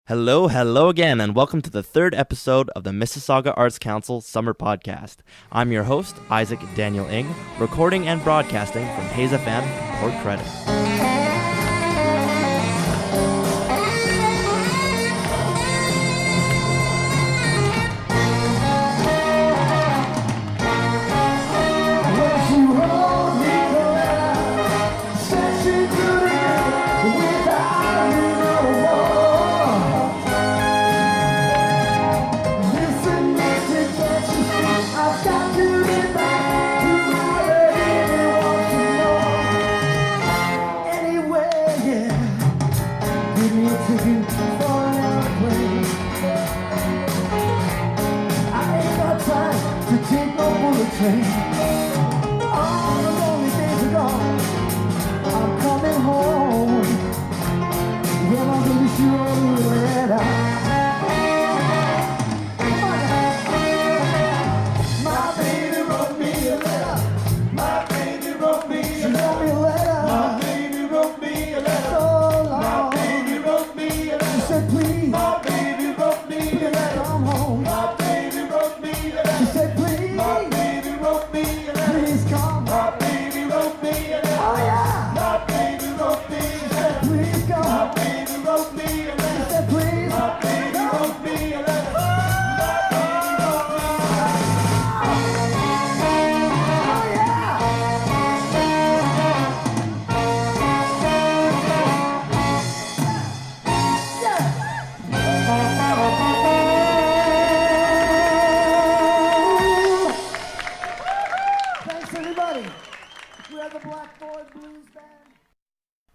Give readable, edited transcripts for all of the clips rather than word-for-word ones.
Hello again, and welcome to the third episode of the Mississauga Arts Council Summer Podcast. I'm your host, Isaac Daniel Ng, recording and broadcasting from Hayes FM, Port Credit.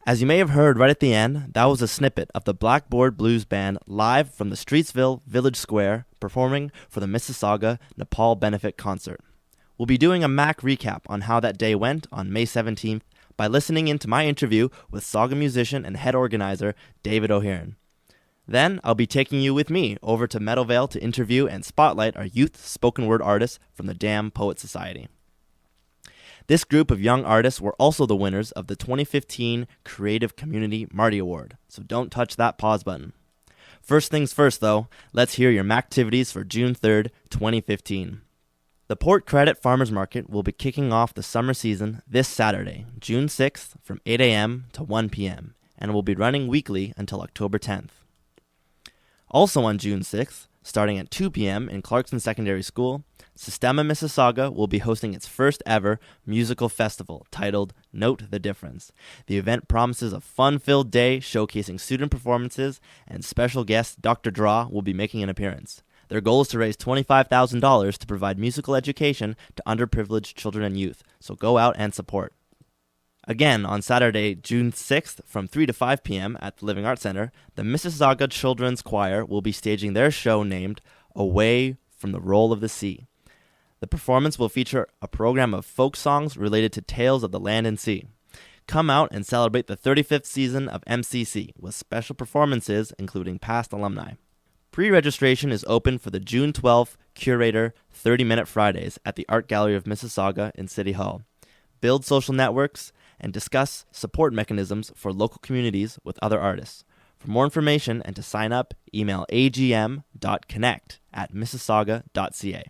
As you may have heard right at the end, that was a snippet of the Blackboard Blues Band live from the Streetsville Village Square performing for the Mississauga Nepal benefit concert. We'll be doing a MAC recap on how that day went on May 17th by listening into my interview with Sauga musician and head organizer David O'Hearn. Then I'll be taking you with me over to Meadowvale to interview and spotlight our youth spoken word artists from the Dam Poet Society. This group of young artists were also the winners of the 2015 Creative Community MARTY Award, so don't touch that pause button. First things first, though, let's hear your activities for June 3rd, 2015. The Port Credit Farmers Market will be kicking off the summer season this Saturday, June 6th, from 8 a.m. to 1 p.m., and will be running weekly until October 10th. Also on June 6th, starting at 2 p.m. in Clarkson Secondary School, Sistema Mississauga will be hosting its first ever musical festival titled Note the Difference. The event promises a fun-filled day showcasing student performances, and special guest Dr. Draw will be making an appearance. Their goal is to raise $25,000 to provide musical education to underprivileged children and youth, so go out and support. Again, on Saturday, June 6th, from 3 to 5 p.m. at the Living Arts Center, the Mississauga Children's Choir will be staging their show named Away from the Roll of the Sea. The performance will feature a program of folk songs related to tales of the land and sea. Come out and celebrate the 35th season of MCC with special performances including past alumni. Pre-registration is open for the June 12th Curator 30-Minute Fridays at the Art Gallery of Mississauga in City Hall. Build social networks and discuss support mechanisms for local communities with other artists. For more information and to sign up, email agm.connect@mississauga.ca.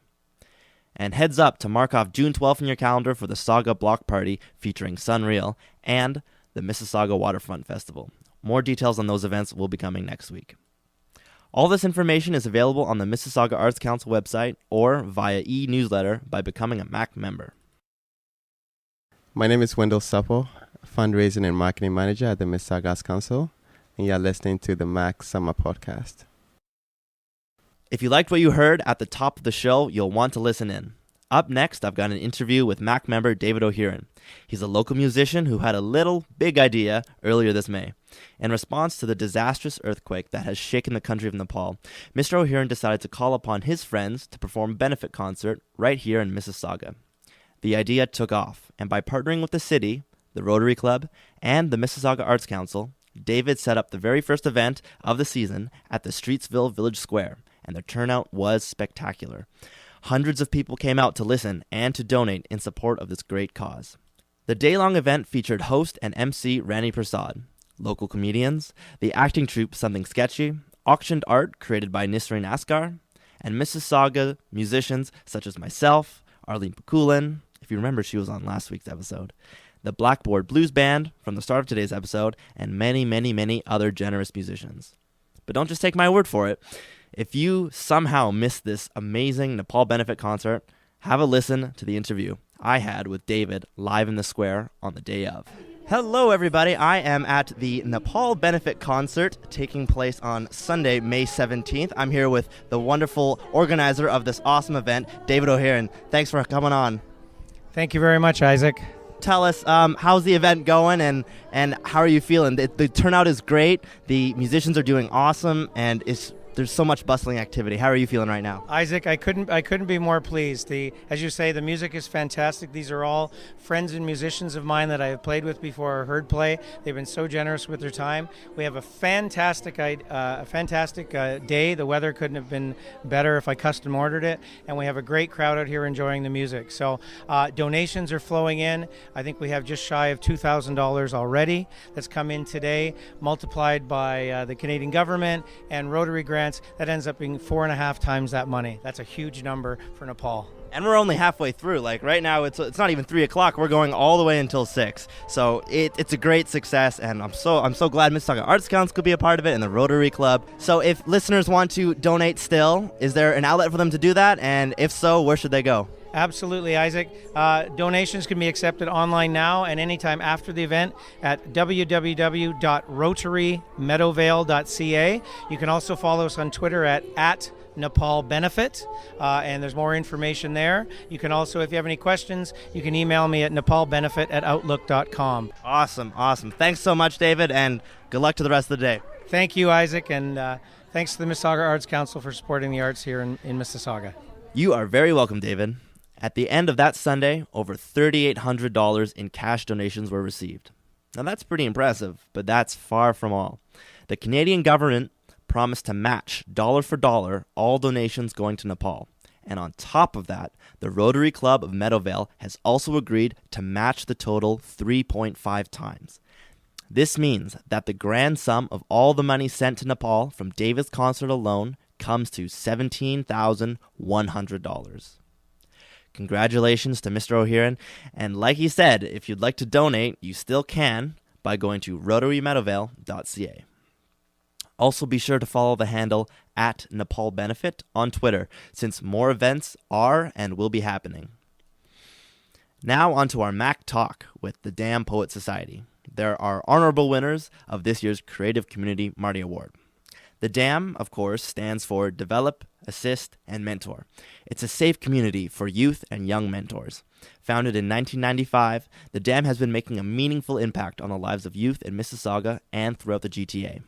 And heads up to mark off June 12th in your calendar for the Sauga Block Party featuring Sunreal and the Mississauga Waterfront Festival. More details on those events will be coming next week. All this information is available on the Mississauga Arts Council website or via e-newsletter by becoming a MAC member. My name is Wendell Supple, Fundraising and Marketing Manager at the Mississauga Arts Council, and you're listening to the MAC Summer Podcast. If you liked what you heard at the top of the show, you'll want to listen in. Up next, I've got an interview with MAC member David O'Hearn. He's a local musician who had a little big idea earlier this May. In response to the disastrous earthquake that has shaken the country of Nepal, Mr. O'Hearn decided to call upon his friends to perform a benefit concert right here in Mississauga. The idea took off, and by partnering with the city, the Rotary Club, and the Mississauga Arts Council, David set up the very first event of the season at the Streetsville Village Square, and the turnout was spectacular. Hundreds of people came out to listen and to donate in support of this great cause. The day-long event featured host and MC Rani Prasad, local comedians, the acting troupe Something Sketchy, auctioned art created by Nisrin Askar, and Mississauga musicians such as myself, Arlene Pakulin, if you remember she was on last week's episode, the Blackboard Blues Band from the start of today's episode, and many, many, many other generous musicians. But don't just take my word for it. If you somehow missed this amazing Nepal benefit concert, have a listen to the interview I had with David live in the square on the day of. Hello, everybody. I am at the Nepal benefit concert taking place on Sunday, May 17th. I'm here with the wonderful organizer of this awesome event, David O'Hearn. Thanks for coming on. Thank you very much, Isaac. Tell us, how's the event going and how are you feeling? The turnout is great. The musicians are doing awesome, and there's so much bustling activity. How are you feeling right now? Isaac, I couldn't be more pleased. As you say, the music is fantastic. These are all friends and musicians of mine that I have played with before or heard play. They've been so generous with their time. We have a fantastic day. The weather couldn't have been better if I custom ordered it, and we have a great crowd out here enjoying the music. So donations are flowing in. I think we have just shy of $2,000 already that's come in today, multiplied by the Canadian government and Rotary grants. That ends up being 4.5 times that money. That's a huge number for Nepal. And we're only halfway through. Like right now, it's not even 3 o'clock. We're going all the way until 6. So it's a great success, and I'm so glad Mississauga Arts Council could be a part of it and the Rotary Club. So if listeners want to donate still, is there an outlet for them to do that? And if so, where should they go? Absolutely, Isaac. Donations can be accepted online now and anytime after the event at www.rotarymeadowvale.ca. You can also follow us on Twitter at Nepal Benefit, and there's more information there. You can also, if you have any questions, you can email me at nepalbenefit@outlook.com. Awesome. Thanks so much, David, and good luck to the rest of the day. Thank you, Isaac, and thanks to the Mississauga Arts Council for supporting the arts here in Mississauga. You are very welcome, David. At the end of that Sunday, over $3,800 in cash donations were received. Now that's pretty impressive, but that's far from all. The Canadian government promised to match dollar for dollar all donations going to Nepal. And on top of that, the Rotary Club of Meadowvale has also agreed to match the total 3.5 times. This means that the grand sum of all the money sent to Nepal from David's concert alone comes to $17,100. Congratulations to Mr. O'Hearn, and like he said, if you'd like to donate, you still can by going to rotarymeadowvale.ca. Also be sure to follow the handle at Nepal Benefit on Twitter, since more events are and will be happening. Now on to our MAC Talk with the Dam Poet Society. There are honorable winners of this year's Creative Community MARTY Award. The DAM, of course, stands for Develop, Assist, and Mentor. It's a safe community for youth and young mentors. Founded in 1995, the DAM has been making a meaningful impact on the lives of youth in Mississauga and throughout the GTA.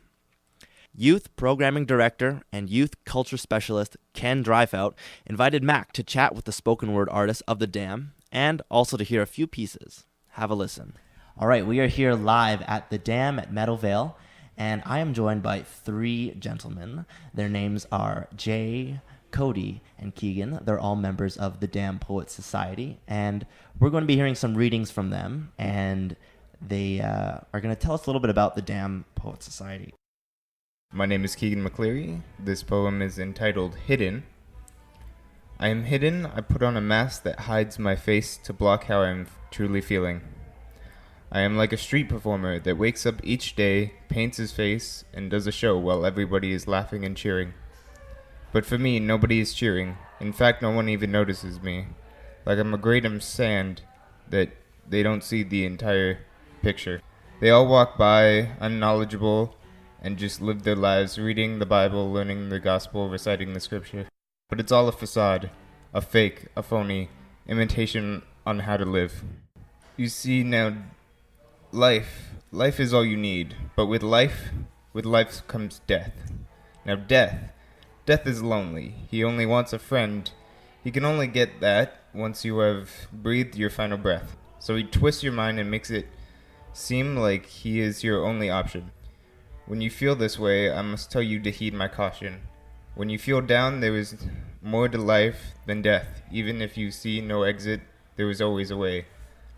Youth Programming Director and Youth Culture Specialist Ken Dryfout invited Mac to chat with the spoken word artists of the DAM and also to hear a few pieces. Have a listen. All right, we are here live at the DAM at Meadowvale. And I am joined by 3 gentlemen. Their names are Jay, Cody, and Keegan. They're all members of the Dam Poet Society. And we're going to be hearing some readings from them. And they are going to tell us a little bit about the Dam Poet Society. My name is Keegan McCleary. This poem is entitled Hidden. I am hidden. I put on a mask that hides my face to block how I am truly feeling. I am like a street performer that wakes up each day, paints his face, and does a show while everybody is laughing and cheering. But for me, nobody is cheering. In fact, no one even notices me. Like I'm a grain of sand that they don't see the entire picture. They all walk by, unknowledgeable, and just live their lives reading the Bible, learning the gospel, reciting the scripture. But it's all a facade, a fake, a phony, imitation on how to live. You see now, Life is all you need, but with life comes death. Now death is lonely. He only wants a friend. He can only get that once you have breathed your final breath. So he twists your mind and makes it seem like he is your only option. When you feel this way, I must tell you to heed my caution. When you feel down, there is more to life than death. Even if you see no exit, there is always a way.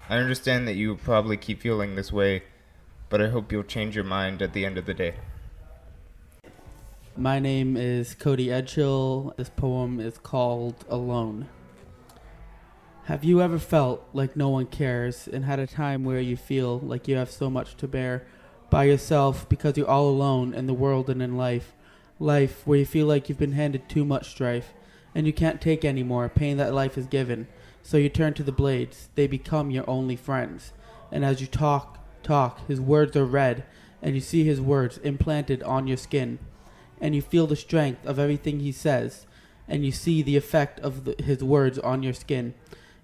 I understand that you will probably keep feeling this way, but I hope you'll change your mind at the end of the day. My name is Cody Edgehill. This poem is called Alone. Have you ever felt like no one cares and had a time where you feel like you have so much to bear by yourself because you're all alone in the world and in life? Life where you feel like you've been handed too much strife and you can't take any more pain that life has given. So you turn to the blades. They become your only friends. And as you talk, his words are read and you see his words implanted on your skin. And you feel the strength of everything he says. And you see the effect of his words on your skin.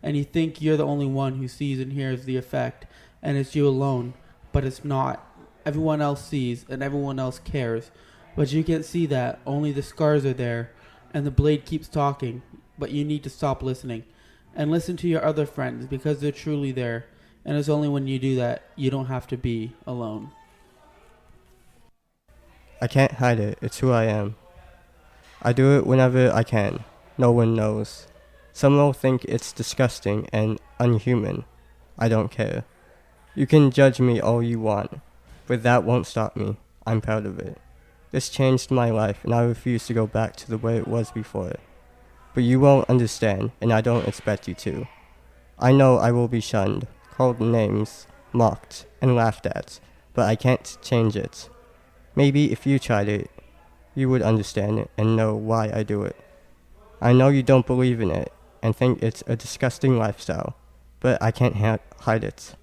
And you think you're the only one who sees and hears the effect, and it's you alone, but it's not. Everyone else sees, and everyone else cares, but you can't see that. Only the scars are there, and the blade keeps talking, but you need to stop listening, and listen to your other friends, because they're truly there, and it's only when you do that, you don't have to be alone. I can't hide it, it's who I am. I do it whenever I can. No one knows. Some will think it's disgusting and unhuman. I don't care. You can judge me all you want, but that won't stop me. I'm proud of it. This changed my life, and I refuse to go back to the way it was before. But you won't understand, and I don't expect you to. I know I will be shunned, called names, mocked, and laughed at, but I can't change it. Maybe if you tried it, you would understand it and know why I do it. I know you don't believe in it, and think it's a disgusting lifestyle, but I can't hide it.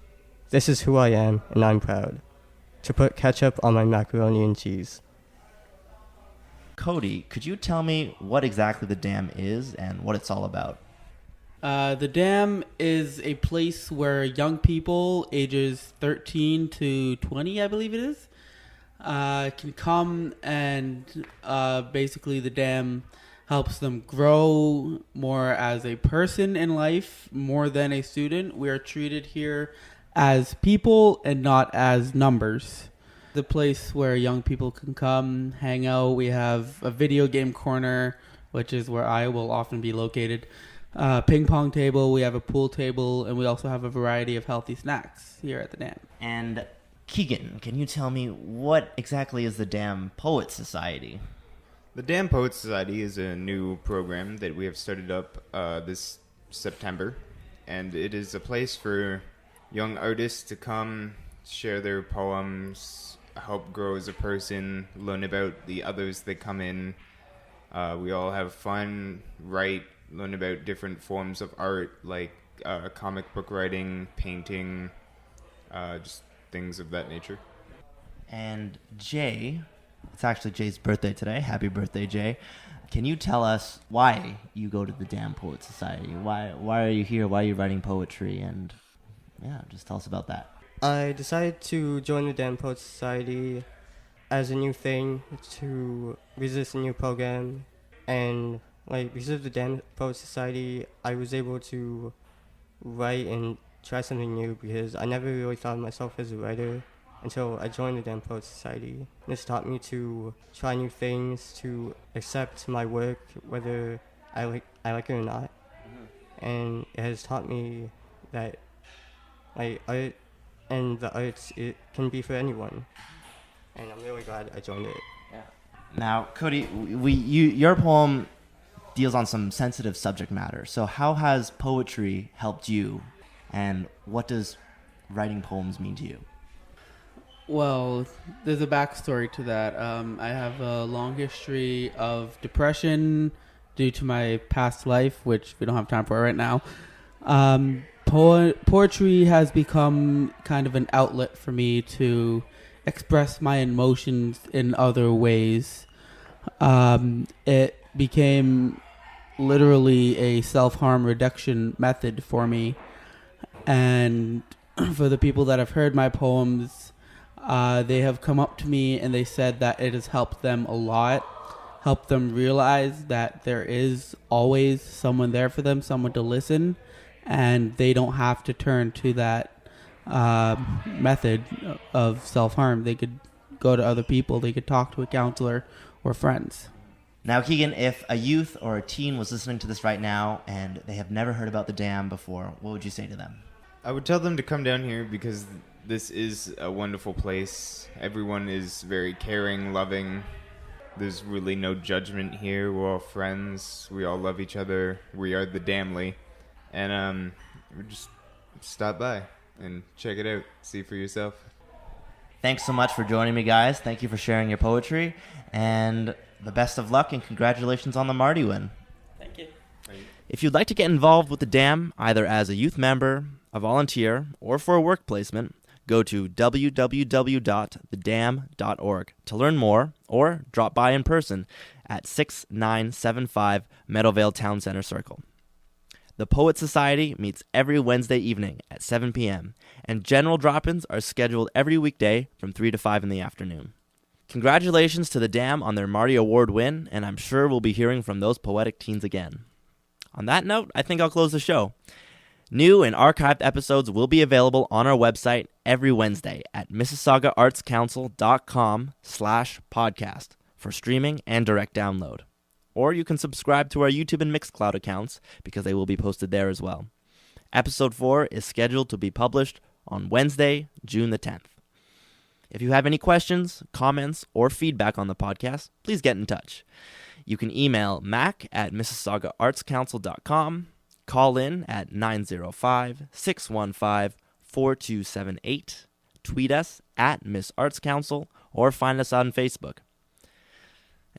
This is who I am, and I'm proud. To put ketchup on my macaroni and cheese. Cody, could you tell me what exactly the dam is and what it's all about? The dam is a place where young people, ages 13 to 20, I believe it is, can come and basically the dam helps them grow more as a person in life, more than a student. We are treated here as people and not as numbers. The place where young people can come, hang out. We have a video game corner, which is where I will often be located. Ping pong table, we have a pool table, and we also have a variety of healthy snacks here at the dam. And Keegan, can you tell me what exactly is the Dam Poet Society? The Dam Poets Society is a new program that we have started up this September, and it is a place for young artists to come, share their poems, help grow as a person, learn about the others that come in. We all have fun, write, learn about different forms of art like comic book writing, painting, just things of that nature. And Jay, it's actually Jay's birthday today. Happy birthday, Jay. Can you tell us why you go to the Dam Poet Society? Why are you here? Why are you writing poetry? And yeah, just tell us about that. I decided to join the Dam Poets Society as a new thing to resist a new program, and because of the Dam Poets Society, I was able to write and try something new because I never really thought of myself as a writer until I joined the Dam Poets Society. And it's taught me to try new things, to accept my work, whether I like it or not. Mm-hmm. And it has taught me that art and the arts, it can be for anyone. And I'm really glad I joined it. Yeah. Now, Cody, your poem deals on some sensitive subject matter. So how has poetry helped you, and what does writing poems mean to you? Well, there's a backstory to that. I have a long history of depression due to my past life, which we don't have time for right now. Poetry has become kind of an outlet for me to express my emotions in other ways. It became literally a self-harm reduction method for me. And for the people that have heard my poems, they have come up to me and they said that it has helped them a lot, helped them realize that there is always someone there for them, someone to listen, and they don't have to turn to that method of self-harm. They could go to other people, they could talk to a counselor or friends. Now, Keegan, if a youth or a teen was listening to this right now and they have never heard about the dam before, what would you say to them? I would tell them to come down here because this is a wonderful place. Everyone is very caring, loving. There's really no judgment here. We're all friends. We all love each other. We are the Damley. And we just stop by and check it out. See for yourself. Thanks so much for joining me, guys. Thank you for sharing your poetry. And the best of luck and congratulations on the MARTY win. Thank you. If you'd like to get involved with the Dam, either as a youth member, a volunteer, or for a work placement, go to www.thedam.org to learn more or drop by in person at 6975 Meadowvale Town Center Circle. The Poet Society meets every Wednesday evening at 7 p.m., and general drop-ins are scheduled every weekday from 3 to 5 in the afternoon. Congratulations to the Dam on their MARTY Award win, and I'm sure we'll be hearing from those poetic teens again. On that note, I think I'll close the show. New and archived episodes will be available on our website every Wednesday at MississaugaArtsCouncil.com/podcast for streaming and direct download. Or you can subscribe to our YouTube and Mixcloud accounts because they will be posted there as well. Episode 4 is scheduled to be published on Wednesday, June the 10th. If you have any questions, comments, or feedback on the podcast, please get in touch. You can email mac@MississaugaArtsCouncil.com, call in at 905-615-4278, tweet us at Miss Arts Council, or find us on Facebook.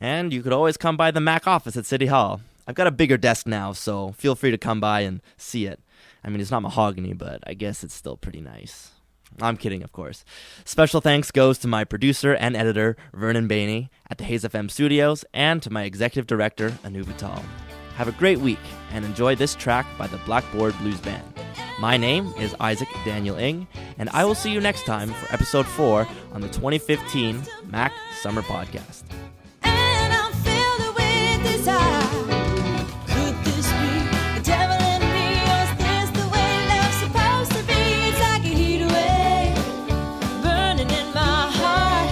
And you could always come by the Mac office at City Hall. I've got a bigger desk now, so feel free to come by and see it. I mean, it's not mahogany, but I guess it's still pretty nice. I'm kidding, of course. Special thanks goes to my producer and editor, Vernon Bainey, at the Hayes FM Studios, and to my executive director, Anu Vital. Have a great week, and enjoy this track by the Blackboard Blues Band. My name is Isaac Daniel Ng, and I will see you next time for episode 4 on the 2015 Mac Summer Podcast. And I'm filled with desire. Could this be the devil in me, or is this the way love's supposed to be? It's like a heat wave burning in my heart.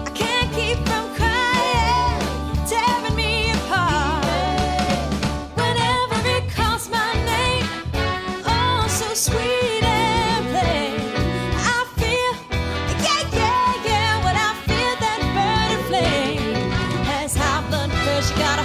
I can't keep from crying, tearing me apart. Whenever it calls my name, oh, so sweet and plain, I feel, yeah, when I feel that burning flame. Has high blood pressure got